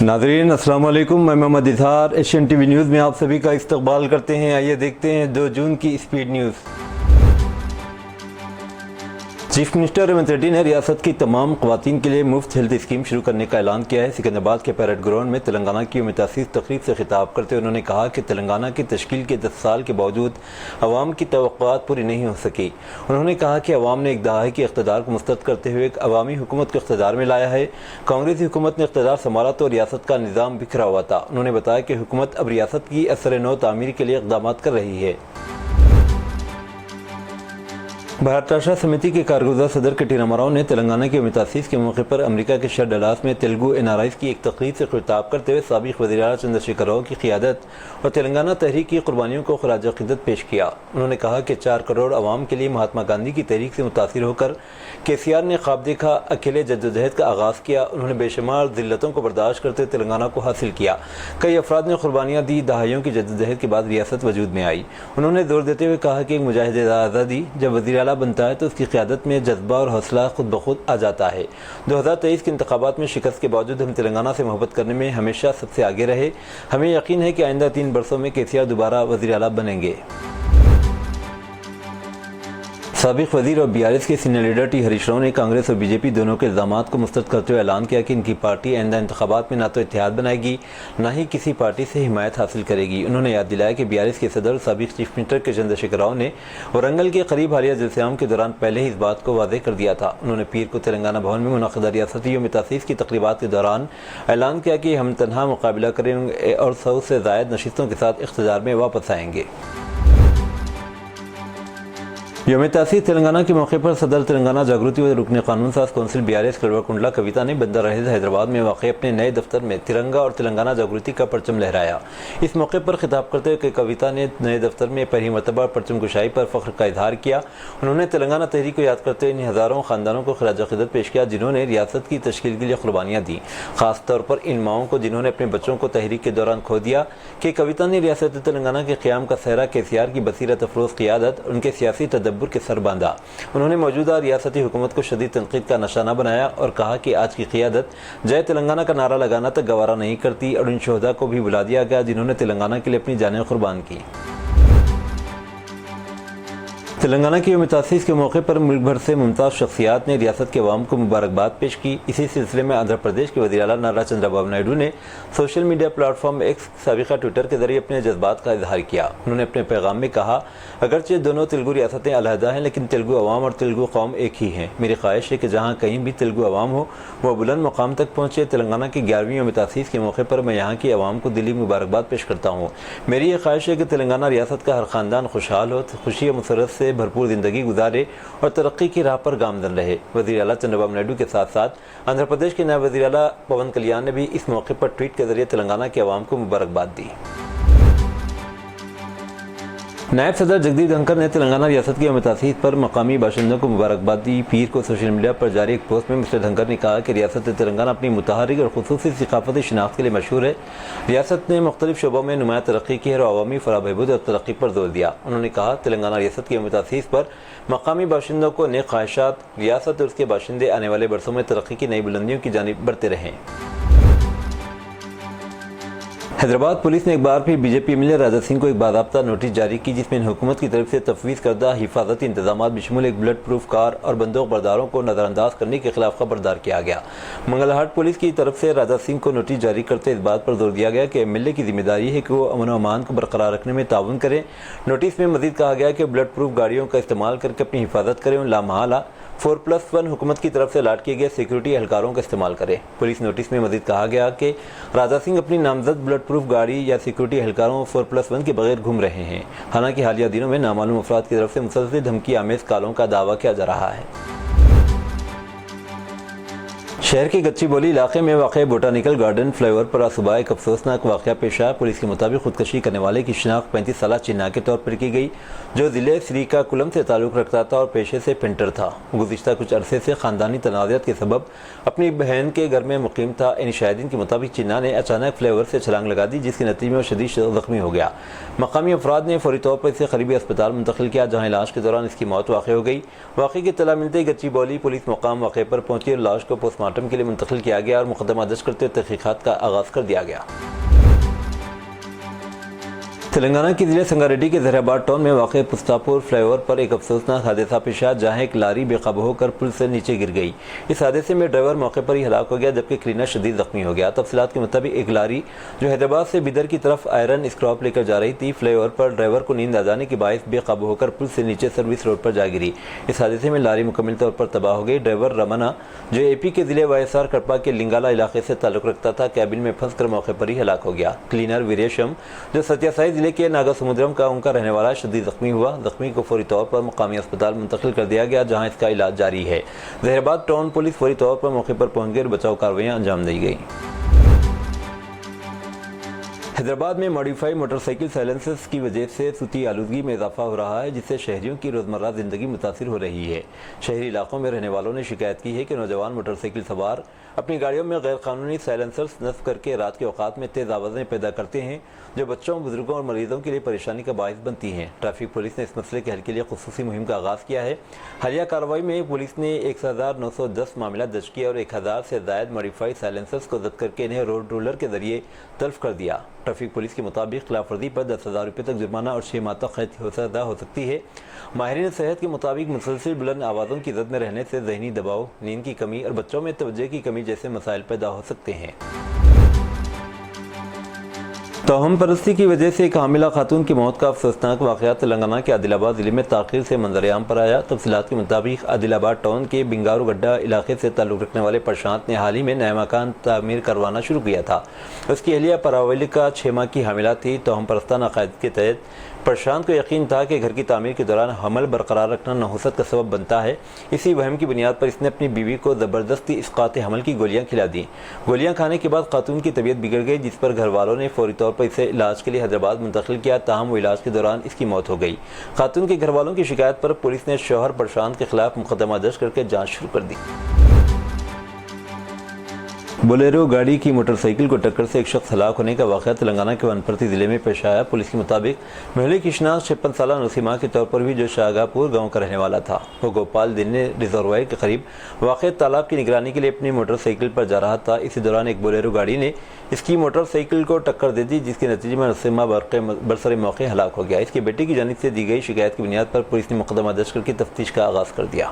ناظرین السلام علیکم، میں محمد اظہار ایشین ٹی وی نیوز میں آپ سبھی کا استقبال کرتے ہیں۔ آئیے دیکھتے ہیں 2 جون کی speed news. Chief minister Revanth Reddy نے ریاست کی تمام خواتین کے لیے مفت ہیلتھ اسکیم شروع کرنے کا اعلان کیا ہے۔ سکندرآباد کے پیریڈ گراؤنڈ میں تلنگانہ کی یوم تاسیس تقریب سے خطاب کرتے ہوئے انہوں نے کہا کہ تلنگانہ کی تشکیل کے 10 سال کے باوجود عوام کی توقعات پوری نہیں ہو سکی۔ انہوں نے کہا کہ عوام نے ایک دہائی کے اقتدار کو مسترد کرتے ہوئے ایک عوامی حکومت کو اقتدار میں لایا ہے۔ کانگریسی حکومت نے اقتدار سنبھالا تو ریاست کا نظام بکھرا ہوا تھا۔ انہوں نے بتایا کہ حکومت اب ریاست کی اثر نو تعمیر کے لیے اقدامات کر رہی ہے۔ بھارت راشٹر سمیتی کے کارگزار صدر کے ٹی راماراؤ نے تلنگانہ کی یوم تاسیس کے موقع پر امریکہ کے شہر ڈلاس میں تیلگو این آر آئیز کی ایک تقریب سے خطاب کرتے ہوئے سابق وزیر اعلیٰ چندر شیکھر راؤ کی قیادت اور تلنگانہ تحریک کی قربانیوں کو خراج عقیدت پیش کیا۔ انہوں نے کہا کہ 4 کروڑ عوام کے لیے مہاتما گاندھی کی تحریک سے متاثر ہو کر کے سی آر نے خواب دیکھا، اکیلے جدوجہد کا آغاز کیا۔ انہوں نے بے شمار ذلتوں کو برداشت کرتے تلنگانہ کو حاصل کیا۔ کئی افراد نے قربانیاں دی، دہائیوں کی جدوجہد کے بعد ریاست وجود میں آئی۔ انہوں نے زور دیتے ہوئے کہا کہ ایک مجاہد آزادی جب وزیر اعلیٰ بنتا ہے تو اس کی قیادت میں جذبہ اور حوصلہ خود بخود آ جاتا ہے۔ 2023 کے انتخابات میں شکست کے باوجود ہم تلنگانہ سے محبت کرنے میں ہمیشہ سب سے آگے رہے۔ ہمیں یقین ہے کہ آئندہ 3 برسوں میں کے سی آر دوبارہ وزیر اعلیٰ بنیں گے۔ سابق وزیر اور بی آر ایس کے senior leader T Harish Rao نے کانگریس اور بی جے پی دونوں کے الزامات کو مسترد کرتے ہوئے اعلان کیا کہ ان کی پارٹی آئندہ انتخابات میں نہ تو اتحاد بنائے گی، نہ ہی کسی پارٹی سے حمایت حاصل کرے گی۔ انہوں نے یاد دلایا کہ بی آر ایس کے صدر اور سابق چیف منسٹر کے چندر شیکھر راؤ نے ورنگل کے قریب حالیہ جلسہ عام کے دوران پہلے ہی اس بات کو واضح کر دیا تھا۔ انہوں نے پیر کو تلنگانہ بھون میں منعقدہ ریاستی یوم تاسیس کی تقریبات کے دوران اعلان کیا کہ ہم تنہا مقابلہ کریں گے اور 100 سے زائد نشستوں کے ساتھ اقتدار میں واپس آئیں گے۔ یوم تاسیس تلنگانہ کے موقع پر صدر تلنگانہ جاگرتی و رکن قانون ساز کونسل بی آر ایس کلوا کنڈلا کویتا نے بندر رہز حیدرآباد میں واقع اپنے نئے دفتر میں ترنگا اور تلنگانہ جاگرتی کا پرچم لہرایا۔ اس موقع پر خطاب کرتے ہوئے کویتا نے نئے دفتر میں پہلی مرتبہ پرچم کشائی پر فخر کا اظہار کیا۔ انہوں نے تلنگانہ تحریک کو یاد کرتے ہوئے ان ہزاروں خاندانوں کو خراج عقیدت پیش کیا جنہوں نے ریاست کی تشکیل کے لیے قربانیاں دیں، خاص طور پر ان ماؤں کو جنہوں نے اپنے بچوں کو تحریک کے دوران کھو دیا۔ کہ کویتا نے ریاست تلنگانہ کے قیام کا سہرا کے سی آر کی بصیرت افروز قیادت اور ان کے سیاسی تدبر کے سر باندھا۔ انہوں نے موجودہ ریاستی حکومت کو شدید تنقید کا نشانہ بنایا اور کہا کہ آج کی قیادت جے تلنگانہ کا نعرہ لگانا تک گوارا نہیں کرتی اور ان شہداء کو بھی بلا دیا گیا جنہوں نے تلنگانہ کے لیے اپنی جانیں قربان کی۔ تلنگانہ کی یوم تاسیس کے موقع پر ملک بھر سے ممتاز شخصیات نے ریاست کے عوام کو مبارکباد پیش کی۔ اسی سلسلے میں آندھرا پردیش کے وزیر اعلیٰ نارا چندرا بابو نائیڈو نے social media plate form x سابقہ ٹویٹر کے ذریعے اپنے جذبات کا اظہار کیا۔ انہوں نے اپنے پیغام میں کہا، اگرچہ دونوں تلگو ریاستیں علیحدہ ہیں لیکن تلگو عوام اور تلگو قوم ایک ہی ہیں۔ میری خواہش ہے کہ جہاں کہیں بھی تلگو عوام ہو وہ بلند مقام تک پہنچے۔ تلنگانہ کی 11ویں یوم تاسیس کے موقع پر میں یہاں کی عوام کو دلی مبارکباد پیش کرتا ہوں۔ میری یہ خواہش ہے کہ تلنگانہ ریاست کا ہر خاندان خوشحال ہو، خوشی و مسرت سے بھرپور زندگی گزارے اور ترقی کی راہ پر گامزن رہے۔ وزیر اعلیٰ چندرا بابو نائیڈو کے ساتھ ساتھ آندھرا پردیش کے نائب وزیر اعلیٰ پون کلیان نے بھی اس موقع پر ٹویٹ کے ذریعے تلنگانہ کے عوام کو مبارکباد دی۔ نائب صدر جگدیپ دھنکر نے تلنگانہ ریاست کی یوم تاسیس پر مقامی باشندوں کو مبارکباد دی۔ پیر کو سوشل میڈیا پر جاری ایک پوسٹ میں مسٹر دھنکر نے کہا کہ ریاست تلنگانہ اپنی متحرک اور خصوصی ثقافتی شناخت کے لیے مشہور ہے۔ ریاست نے مختلف شعبوں میں نمایاں ترقی کی ہے اور عوامی فلاح بہبود اور ترقی پر زور دیا۔ انہوں نے کہا، تلنگانہ ریاست کی یوم تاسیس پر مقامی باشندوں کو نیک خواہشات، ریاست اور اس کے باشندے آنے والے برسوں میں ترقی کی نئی بلندیوں کی جانب بڑھتے رہیں۔ حیدرآباد پولیس نے ایک بار پھر B J P M L A Raja Singh کو ایک باضابطہ نوٹس جاری کی جس میں حکومت کی طرف سے تفویض کردہ حفاظتی انتظامات بشمول ایک بلٹ پروف کار اور بندوق برداروں کو نظر انداز کرنے کے خلاف خبردار کیا گیا۔ منگل ہاٹ پولیس کی طرف سے راجا سنگھ کو نوٹس جاری کرتے اس بات پر زور دیا گیا کہ ایم ایل اے کی ذمہ داری ہے کہ وہ امن و امان کو برقرار رکھنے میں تعاون کریں۔ نوٹس میں مزید کہا گیا کہ بلٹ پروف گاڑیوں کا استعمال کر کے اپنی حفاظت کریں اور لامحالہ 4+1 حکومت کی طرف سے الاٹ کیے گئے سیکورٹی اہلکاروں کا استعمال کرے۔ پولیس نوٹس میں مزید کہا گیا کہ راجا سنگھ اپنی نامزد بلٹ پروف گاڑی یا سیکورٹی اہلکاروں 4+1 کے بغیر گھوم رہے ہیں۔ حالانکہ حالیہ دنوں میں نامعلوم افراد کی طرف سے مسلسل دھمکی آمیز کالوں کا دعویٰ کیا جا رہا ہے۔ شہر کے گچی بولی علاقے میں واقع بوٹانیکل گارڈن فلائی اوور پر آج صبح ایک افسوسناک واقعہ پیش آیا۔ پولیس کے مطابق خودکشی کرنے والے کی شناخت 35 سالہ چنا کے طور پر کی گئی جو ضلع سریکا کلم سے تعلق رکھتا تھا اور پیشے سے پینٹر تھا۔ گزشتہ کچھ عرصے سے خاندانی تنازعات کے سبب اپنی بہن کے گھر میں مقیم تھا۔ ان شاہدین کے مطابق چنا نے اچانک فلائی اوور سے چھلانگ لگا دی جس کے نتیجے میں وہ شدید زخمی ہو گیا۔ مقامی افراد نے فوری طور پر اسے قریبی اسپتال منتقل کیا جہاں علاج کے دوران اس کی موت واقع ہو گئی۔ واقعے کی اطلاع ملتے ہی گچی بولی پولیس مقام واقعے پر پہنچی اور لاش کو پوسٹ مارٹم ماسٹم کے لیے منتقل کیا گیا اور مقدمہ درج کرتے ہوئے تحقیقات کا آغاز کر دیا گیا۔ تلنگانہ کی ضلع سنگاریڈی کے زہر آباد ٹاؤن میں واقع پستاپور فلائی اوور پر ایک افسوسناک حادثہ پیش آیا جہاں ایک لاری بے قابو ہو کر پل سے نیچے گر گئی۔ اس حادثے میں ڈرائیور موقع پر ہی ہلاک ہو گیا جبکہ کلینر شدید زخمی ہو گیا۔ تفصیلات کے مطابق ایک لاری جو حیدرآباد سے بیدر کی طرف آئرن اسکراپ لے کر جا رہی تھی، فلائی اوور پر ڈرائیور کو نیند آ جانے کے باعث بے قابو ہو کر پل سے نیچے سروس روڈ پر جا گری۔ اس حادثے میں لاری مکمل طور پر تباہ ہو گئی۔ ڈرائیور رمنا جو اے پی کے ضلع وائیسار کڑپا کے لنگالا علاقے سے تعلق رکھتا تھا، کیبن میں پھنس کر موقع پر ہی ہلاک ہو گیا۔ کلینر ویریشم جو ستیا سائی ضلع کے ناگا سمودرم ان کا رہنے والا شدید زخمی ہوا۔ زخمی کو فوری طور پر مقامی اسپتال منتقل کر دیا گیا جہاں اس کا علاج جاری ہے۔ زہر آباد ٹاؤن پولیس فوری طور پر موقع پر پہنچ گئی اور بچاؤ کارروائیاں انجام دی گئیں۔ حیدرآباد میں ماڈیفائی موٹر سائیکل سائلنسرز کی وجہ سے صوتی آلودگی میں اضافہ ہو رہا ہے جس سے شہریوں کی روزمرہ زندگی متاثر ہو رہی ہے۔ شہری علاقوں میں رہنے والوں نے شکایت کی ہے کہ نوجوان موٹر سائیکل سوار اپنی گاڑیوں میں غیر قانونی سائلنسرز نصب کر کے رات کے اوقات میں تیز آوازیں پیدا کرتے ہیں جو بچوں، بزرگوں اور مریضوں کے لیے پریشانی کا باعث بنتی ہیں۔ ٹریفک پولیس نے اس مسئلے کے حل کے لیے خصوصی مہم کا آغاز کیا ہے۔ حالیہ کارروائی میں پولیس نے 1910 معاملہ درج کیا اور 1000 سے زائد ماڈیفائی سائلنسرز کو ضبط کر کے انہیں روڈ رولر کے ذریعے تلف کر دیا۔ ٹریفک پولیس کے مطابق خلاف ورزی پر 10,000 روپے تک جرمانہ اور 6 ماہ تک قید ہو سکتی ہے۔ ماہرین صحت کے مطابق مسلسل بلند آوازوں کی زد میں رہنے سے ذہنی دباؤ، نیند کی کمی اور بچوں میں توجہ کی کمی جیسے مسائل پیدا ہو سکتے ہیں۔ توہم پرستی کی وجہ سے ایک حاملہ خاتون کی موت کا افسوسناک واقعہ تلنگانہ کے عادل آباد ضلع میں تاخیر سے منظر عام پر آیا۔ تفصیلات کے مطابق عادل آباد ٹاؤن کے بنگارو گڈھا علاقے سے تعلق رکھنے والے پرشانت نے حال ہی میں نیا مکان تعمیر کروانا شروع کیا تھا۔ اس کی اہلیہ پراولکا 6 ماہ کی حاملہ تھی۔ توہم پرستانہ عقائد کے تحت پرشانت کو یقین تھا کہ گھر کی تعمیر کے دوران حمل برقرار رکھنا نحوست کا سبب بنتا ہے۔ اسی وہم کی بنیاد پر اس نے اپنی بیوی کو زبردستی اسقاط حمل کی گولیاں کھلا دیں۔ گولیاں کھانے کے بعد خاتون کی طبیعت بگڑ گئی جس پر گھر والوں نے فوری طور پر اسے علاج کے لیے حیدرآباد منتقل کیا، تاہم وہ علاج کے دوران اس کی موت ہو گئی۔ خاتون کے گھر والوں کی شکایت پر پولیس نے شوہر پرشانت کے خلاف مقدمہ درج کر کے جانچ شروع کر دی۔ بولیرو گاڑی کی موٹر سائیکل کو ٹکر سے ایک شخص ہلاک ہونے کا واقعہ تلنگانہ کے ونپرتی ضلع میں پیش آیا۔ پولیس کے مطابق محلے کی شناخت 56 سالہ نوسیما کے طور پر ہوئی جو شاہگاہ پور گاؤں کا رہنے والا تھا۔ وہ گوپال دلنے ریزروائر کے قریب واقع تالاب کی نگرانی کے لیے اپنی موٹر سائیکل پر جا رہا تھا۔ اسی دوران ایک بولیرو گاڑی نے اس کی موٹر سائیکل کو ٹکر دے دی جس کے نتیجے میں نوسیما برسر موقع ہلاک ہو گیا۔ اس کے بیٹے کی جانب سے دی گئی شکایت کی بنیاد پر پولیس نے مقدمہ درج کر کے تفتیش کا آغاز کر دیا۔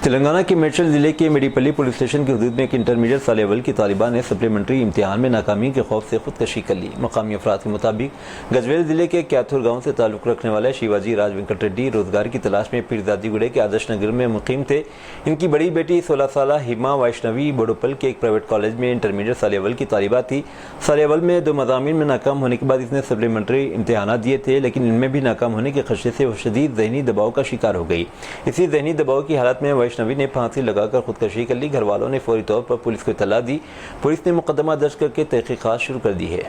تلنگانہ کے میڈچل ضلع کے میڈیپلی پولیس اسٹیشن کی حدود میں ایک انٹرمیڈیٹ سال اول کی طالبہ نے سپلیمنٹری امتحان میں ناکامی کے خوف سے خودکشی کر لی۔ مقامی افراد کے مطابق گجویل ضلع کے کیاتھور گاؤں سے تعلق رکھنے والے شیواجی راج وینکٹ ریڈی روزگار کی تلاش میں پیرزادی گڑے کے آدرش نگر میں مقیم تھے۔ ان کی بڑی بیٹی 16 سالہ ہیما وائشنوی بوڈوپل کے ایک پرائیویٹ کالج میں انٹرمیڈیٹ سال اول کی طالبہ تھی۔ سال اول میں 2 مضامین میں ناکام ہونے کے بعد اس نے سپلیمنٹری امتحانات دیے تھے لیکن ان میں بھی ناکام ہونے کے خدشے سے وہ شدید ذہنی دباؤ کا شکار ہو گئی۔ اسی ذہنی دباؤ کی حالت میں وائشنوی نے پھانسی لگا کر خودکشی کر لی۔ گھر والوں نے فوری طور پر پولیس کو اطلاع دی۔ پولیس نے مقدمہ درج کر کے تحقیقات شروع کر دی ہے۔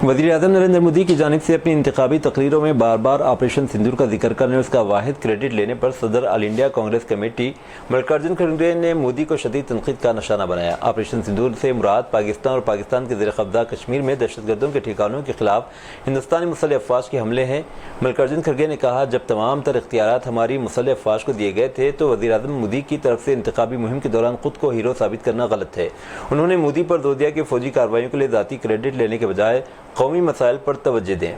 وزیر اعظم نریندر مودی کی جانب سے اپنی انتخابی تقریروں میں بار بار آپریشن سندور کا ذکر کرنے اور اس کا واحد کریڈٹ لینے پر صدر آل انڈیا کانگریس کمیٹی ملکارجن کھڑگے نے مودی کو شدید تنقید کا نشانہ بنایا۔ آپریشن سندور سے مراد پاکستان اور پاکستان کے زیر قبضہ کشمیر میں دہشت گردوں کے ٹھکانوں کے خلاف ہندوستانی مسلح افواج کے حملے ہیں۔ ملکارجن کھڑگے نے کہا جب تمام تر اختیارات ہماری مسلح افواج کو دیے گئے تھے تو وزیر اعظم مودی کی طرف سے انتخابی مہم کے دوران خود کو ہیرو ثابت کرنا غلط ہے۔ انہوں نے مودی پر زور دیا کہ فوجی کارروائیوں کے لیے ذاتی کریڈٹ لینے کے بجائے قومی مسائل پر توجہ دیں۔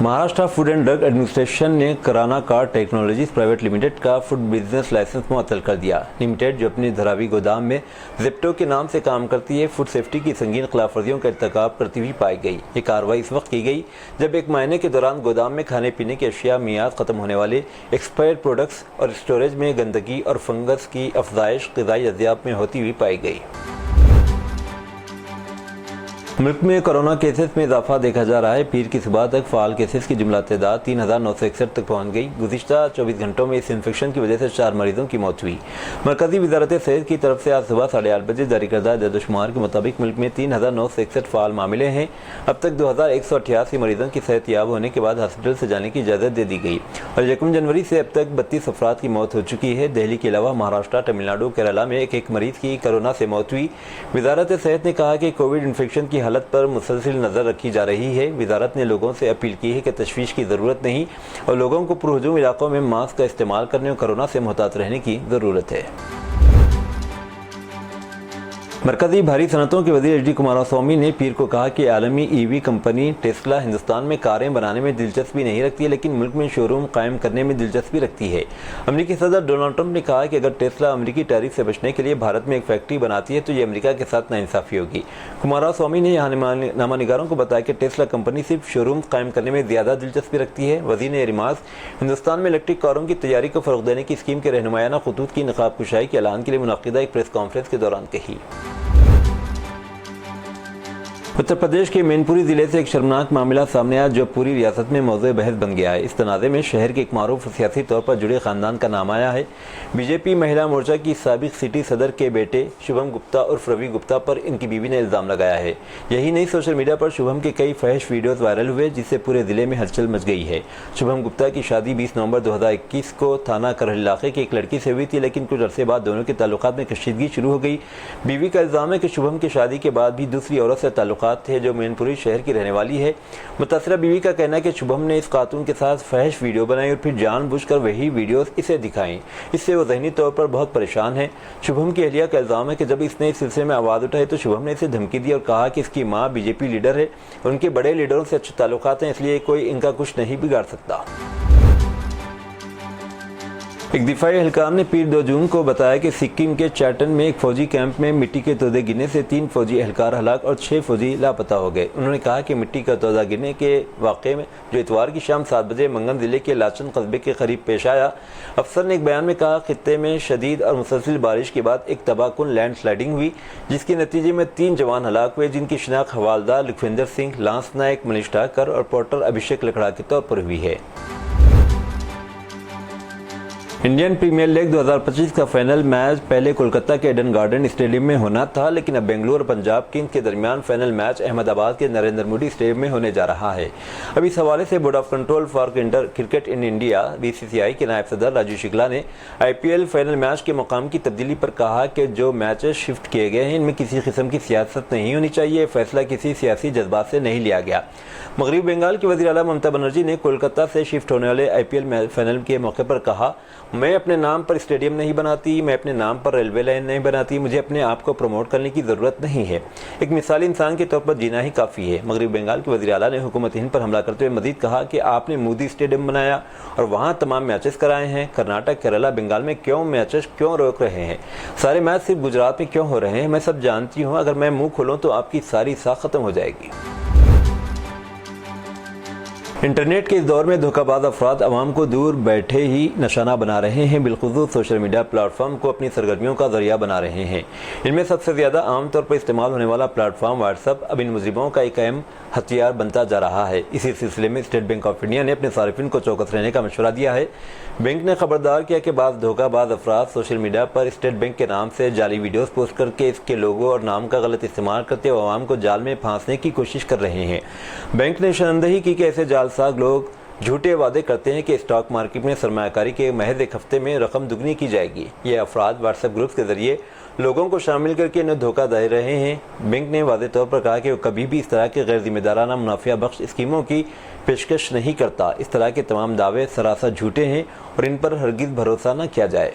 Maharashtra food and drug administration نے کرانا کار ٹیکنالوجیز پرائیویٹ لمیٹڈ کا فوڈ بزنس لائسنس معطل کر دیا۔ لمیٹڈ جو اپنی دھراوی گودام میں زپٹو کے نام سے کام کرتی ہے، فوڈ سیفٹی کی سنگین خلاف ورزیوں کا ارتکاب کرتی ہوئی پائی گئی۔ یہ کارروائی اس وقت کی گئی جب ایک مہینے کے دوران گودام میں کھانے پینے کی اشیاء میعاد ختم ہونے والے ایکسپائرڈ پروڈکٹس اور اسٹوریج میں گندگی اور فنگس کی افزائش غذائی اجزاء میں ہوتی ہوئی پائی گئی۔ ملک میں کورونا کیسز میں اضافہ دیکھا جا رہا ہے۔ پیر کی صبح تک فعال کیسز کی جملہ تعداد 3,961 تک پہنچ گئی۔ گزشتہ 24 گھنٹوں میں اس انفیکشن کی وجہ سے 4 مریضوں کی موت ہوئی۔ مرکزی وزارت صحت کی طرف سے آج صبح 8:30 بجے جاری کردہ اعداد و شمار کے مطابق ملک میں 3,961 فعال معاملے ہیں۔ اب تک 2,188 مریضوں کی صحت یاب ہونے کے بعد ہاسپٹل سے جانے کی اجازت دے دی گئی اور 1 جنوری سے اب تک 32 افراد کی موت ہو چکی ہے۔ دہلی کے علاوہ مہاراشٹر، تمل ناڈو، کیرالہ میں ایک مریض کی کورونا سے موت ہوئی۔ وزارت صحت نے کہا کہ کووڈ انفیکشن کی حالت حالت پر مسلسل نظر رکھی جا رہی ہے۔ وزارت نے لوگوں سے اپیل کی ہے کہ تشویش کی ضرورت نہیں اور لوگوں کو پرہجوم علاقوں میں ماسک کا استعمال کرنے اور کورونا سے محتاط رہنے کی ضرورت ہے۔ مرکزی بھاری صنعتوں کے وزیر ایچ ڈی کماراسوامی نے پیر کو کہا کہ عالمی ای وی کمپنی ٹیسلا ہندوستان میں کاریں بنانے میں دلچسپی نہیں رکھتی ہے لیکن ملک میں شو روم قائم کرنے میں دلچسپی رکھتی ہے۔ امریکی صدر ڈونلڈ ٹرمپ نے کہا کہ اگر ٹیسلا امریکی ٹیرف سے بچنے کے لیے بھارت میں ایک فیکٹری بناتی ہے تو یہ امریکہ کے ساتھ ناانصافی ہوگی۔ کماراسوامی نے یہاں نامہ نگاروں کو بتایا کہ ٹیسلا کمپنی صرف شو روم قائم کرنے میں زیادہ دلچسپی رکھتی ہے۔ وزیر نے ریماس ہندوستان میں الیکٹرک کاروں کی تیاری کو فروغ دینے کی اسکیم کے رہنمایانہ خطوط کی نقاب کشائی کے اعلان کے لیے منعقدہ ایک پریس کانفرنس کے دوران کہی۔ اتر پردیش کے مین پوری ضلع سے ایک شرمناک معاملہ سامنے آیا جو پوری ریاست میں موضوع بحث بن گیا ہے۔ اس تنازع میں شہر کے ایک معروف سیاسی طور پر جڑے خاندان کا نام آیا ہے۔ بی جے پی مہیلا مورچہ کی سابق سٹی صدر کے بیٹے شبھم گپتا اور روی گپتا پر ان کی بیوی نے الزام لگایا ہے۔ یہی نہیں، سوشل میڈیا پر شبھم کے کئی فحش ویڈیوز وائرل ہوئے جس سے پورے ضلع میں ہلچل مچ گئی ہے۔ شبھم گپتا کی شادی 20 نومبر 2021 کو تھانہ کرہل علاقے کے ایک لڑکی سے ہوئی تھی لیکن کچھ عرصے بعد دونوں کے تعلقات میں کشیدگی شروع ہو گئی۔ بیوی کا الزام ہے کہ شبھم کی شادی کے بعد بھی دوسری عورت سے تعلقات تھے جو مین پوری شہر کی رہنے والی ہے۔ متاثرہ بیوی کا کہنا ہے کہ شبھم نے اس خاتون کے ساتھ فحش ویڈیو بنائی اور پھر جان بوجھ کر وہی ویڈیوز اسے دکھائیں۔ اس سے وہ ذہنی طور پر بہت پریشان ہے۔ شبھم کی اہلیہ کا الزام ہے کہ جب اس نے اس سلسلے میں آواز اٹھائی تو شبھم نے اسے دھمکی دی اور کہا کہ اس کی ماں بی جے پی لیڈر ہے، ان کے بڑے لیڈروں سے اچھے تعلقات ہیں اس لیے کوئی ان کا کچھ نہیں بگاڑ سکتا۔ ایک دفاعی اہلکار نے پیر 2 جون کو بتایا کہ سکم کے چیٹن میں ایک فوجی کیمپ میں مٹی کے تودے گرنے سے 3 فوجی اہلکار ہلاک اور 6 فوجی لاپتہ ہو گئے۔ انہوں نے کہا کہ مٹی کا تودہ گرنے کے واقعے میں جو اتوار کی شام 7 بجے منگن ضلع کے لاچن قصبے کے قریب پیش آیا۔ افسر نے ایک بیان میں کہا خطے میں شدید اور مسلسل بارش کے بعد ایک تباہ کن لینڈ سلائڈنگ ہوئی جس کے نتیجے میں 3 جوان ہلاک ہوئے جن کی شناخت حوالدار لکھوندر سنگھ، لانس نائک منیش ٹھاکر اور پورٹر ابھیشیک لکھڑا کے طور پر ہوئی ہے۔ انڈین پریمیئر لیگ 2025 کا فائنل میچ پہلے کولکتہ کے ایڈن گارڈن اسٹیڈیم میں ہونا تھا لیکن اب بنگلور اور پنجاب کنگز کے درمیان فائنل میچ احمد آباد کے نریندر مودی اسٹیڈیم میں ہونے جا رہا ہے۔ اب اس حوالے سے board of control for cricket in India BCCI کے نائب صدر راجیو شکلا نے IPL فائنل میچ کے مقام کی تبدیلی پر کہا کہ جو میچز شفٹ کیے گئے ہیں ان میں کسی قسم کی سیاست نہیں ہونی چاہیے، فیصلہ کسی سیاسی جذبات سے نہیں لیا گیا۔ مغربی بنگال کی وزیر اعلیٰ ممتا بنرجی نے کولکتہ سے شفٹ ہونے والے IPL فائنل کے موقع پر کہا، میں اپنے نام پر اسٹیڈیم نہیں بناتی، میں اپنے نام پر ریلوے لائن نہیں بناتی، مجھے اپنے آپ کو پروموٹ کرنے کی ضرورت نہیں ہے، ایک مثالی انسان کے طور پر جینا ہی کافی ہے۔ مغربی بنگال کے وزیر اعلیٰ نے حکومت ہند پر حملہ کرتے ہوئے مزید کہا کہ آپ نے مودی اسٹیڈیم بنایا اور وہاں تمام میچز کرائے ہیں، کرناٹک، کیرالہ، بنگال میں کیوں میچز کیوں روک رہے ہیں؟ سارے میچ صرف گجرات میں کیوں ہو رہے ہیں؟ میں سب جانتی ہوں، اگر میں منہ کھولوں تو آپ کی ساری ساکھ ختم ہو جائے گی۔ انٹرنیٹ کے اس دور میں دھوکہ باز افراد عوام کو دور بیٹھے ہی نشانہ بنا رہے ہیں، بالخصوص سوشل میڈیا پلیٹ فارم کو اپنی سرگرمیوں کا ذریعہ بنا رہے ہیں۔ ان میں سب سے زیادہ عام طور پر استعمال ہونے والا پلیٹ فارم واٹس ایپ اب ان مجرموں کا ایک اہم ہتھیار بنتا جا رہا ہے۔ اسی سلسلے میں اسٹیٹ بینک آف انڈیا نے اپنے صارفین کو چوکس رہنے کا مشورہ دیا ہے۔ بینک نے خبردار کیا کہ بعض دھوکہ باز افراد سوشل میڈیا پر اسٹیٹ بینک کے نام سے جعلی ویڈیوز پوسٹ کر کے اس کے لوگو اور نام کا غلط استعمال کرتے ہوئے عوام کو جال میں پھانسنے کی کوشش کر رہے ہیں۔ بینک نے نشاندہی کی کہ ایسے جعلساز لوگ جھوٹے وعدے کرتے ہیں کہ اسٹاک مارکیٹ میں سرمایہ کاری کے محض ایک ہفتے میں رقم دگنی کی جائے گی۔ یہ افراد واٹس ایپ گروپس کے ذریعے لوگوں کو شامل کر کے انہیں دھوکہ دے رہے ہیں۔ بینک نے واضح طور پر کہا کہ وہ کبھی بھی اس طرح کے غیر ذمہ دارانہ منافع بخش اسکیموں کی پیشکش نہیں کرتا۔ اس طرح کے تمام دعوے سراسر جھوٹے ہیں اور ان پر ہرگز بھروسہ نہ کیا جائے۔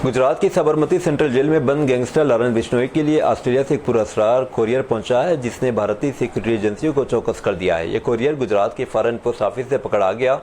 گجرات کی سابرمتی سینٹرل جیل میں بند گینگسٹر لارنس بشنوئی کے لیے آسٹریلیا سے ایک پراسرار کوریئر پہنچا ہے جس نے بھارتی سیکورٹی ایجنسیوں کو چوکس کر دیا ہے۔ یہ کوریئر گجرات کے فارن پوسٹ آفس سے پکڑا گیا۔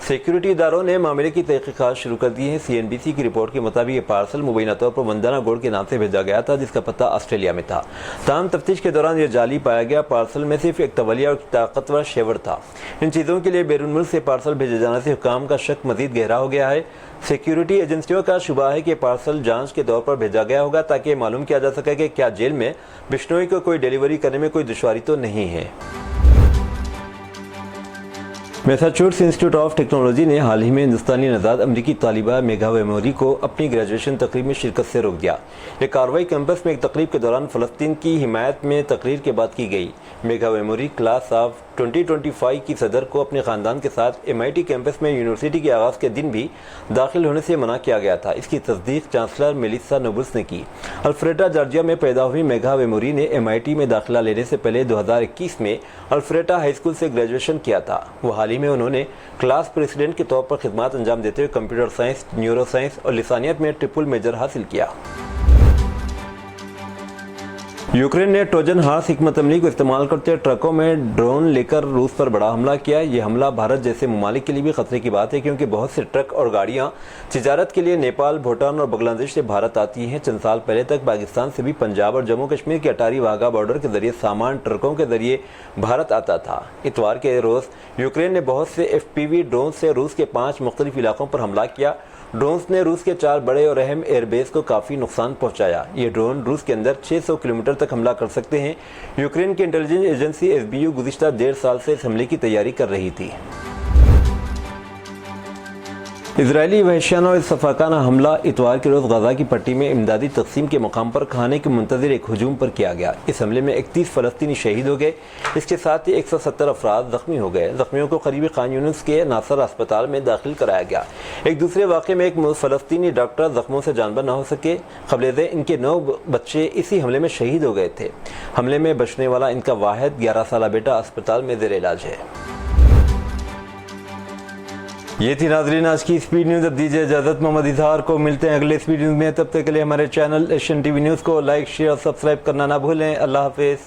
سیکورٹی اداروں نے معاملے کی تحقیقات شروع کر دی ہیں۔ CNBC کی رپورٹ کے مطابق یہ پارسل مبینہ طور پر وندنا گوڑ کے نام سے بھیجا گیا تھا جس کا پتہ آسٹریلیا میں تھا۔ تاہم تفتیش کے دوران یہ جعلی پایا گیا۔ پارسل میں صرف ایک تولیہ اور طاقتور شیور تھا۔ ان چیزوں کے لیے بیرون ملک سے پارسل بھیجے جانے سے حکام کا شک مزید گہرا ہو گیا ہے۔ سیکورٹی ایجنسیوں کا شبہ ہے کہ پارسل جانچ کے طور پر بھیجا گیا ہوگا تاکہ یہ معلوم کیا جا سکے کہ کیا جیل میں بشنوئی کو کوئی ڈیلیوری کرنے میں کوئی دشواری تو نہیں ہے۔ میساچوٹس انسٹی ٹیوٹ آف ٹیکنالوجی نے حال ہی میں ہندوستانی نژاد امریکی طالبہ میگھا ویموری کو اپنی گریجویشن تقریب میں شرکت سے روک دیا۔ یہ کارروائی کیمپس میں ایک تقریب کے دوران فلسطین کی حمایت میں تقریر کے بعد کی گئی۔ میگھا ویموری کلاس آف 2025 کی صدر کو اپنے خاندان کے ساتھ MIT کیمپس میں یونیورسٹی کے آغاز کے دن بھی داخل ہونے سے منع کیا گیا تھا۔ اس کی تصدیق چانسلر میلیسا نوبلس نے کی۔ الفریٹا جارجیا میں پیدا ہوئی میگھا ویموری نے MIT میں داخلہ لینے سے پہلے 2021 میں الفریٹا ہائی اسکول سے گریجویشن کیا تھا۔ وہ حال ہی میں انہوں نے کلاس پریزیڈنٹ کے طور پر خدمات انجام دیتے ہوئے کمپیوٹر سائنس، نیورو سائنس اور لسانیات میں ٹرپل میجر حاصل کیا۔ یوکرین نے ٹروجن ہارس حکمت عملی کو استعمال کرتے ٹرکوں میں ڈرون لے کر روس پر بڑا حملہ کیا۔ یہ حملہ بھارت جیسے ممالک کے لیے بھی خطرے کی بات ہے، کیونکہ بہت سے ٹرک اور گاڑیاں تجارت کے لیے نیپال، بھوٹان اور بنگلہ دیش سے بھارت آتی ہیں۔ چند سال پہلے تک پاکستان سے بھی پنجاب اور جموں کشمیر کے اٹاری واگا بارڈر کے ذریعے سامان ٹرکوں کے ذریعے بھارت آتا تھا۔ اتوار کے روز یوکرین نے بہت سے FPV ڈرون سے روس کے 5 مختلف علاقوں پر حملہ کیا۔ ڈرونز نے روس کے 4 بڑے اور اہم ایئر بیس کو کافی نقصان پہنچایا۔ یہ ڈرون روس کے اندر 600 کلومیٹر تک حملہ کر سکتے ہیں۔ یوکرین کی انٹیلیجنس ایجنسی SBU گزشتہ 1.5 سال سے اس حملے کی تیاری کر رہی تھی۔ اسرائیلی وحشیانہ اور صفاقانہ حملہ اتوار کے روز غزہ کی پٹی میں امدادی تقسیم کے مقام پر کھانے کے منتظر ایک ہجوم پر کیا گیا۔ اس حملے میں 31 فلسطینی شہید ہو گئے، اس کے ساتھ ہی 170 افراد زخمی ہو گئے۔ زخمیوں کو قریبی خان یونس کے ناصر اسپتال میں داخل کرایا گیا۔ ایک دوسرے واقعے میں ایک فلسطینی ڈاکٹر زخموں سے جانبر نہ ہو سکے۔ قبل ازیں ان کے 9 بچے اسی حملے میں شہید ہو گئے تھے۔ حملے میں بچنے والا ان کا واحد 11 سالہ بیٹا اسپتال میں زیر علاج ہے۔ یہ تھی ناظرین آج کی اسپیڈ نیوز۔ اب دیجیے اجازت، محمد اظہار کو ملتے ہیں اگلے اسپیڈ نیوز میں۔ تب تک کے لیے ہمارے channel Asian T V news کو لائک، شیئر اور سبسکرائب کرنا نہ بھولیں۔ اللہ حافظ۔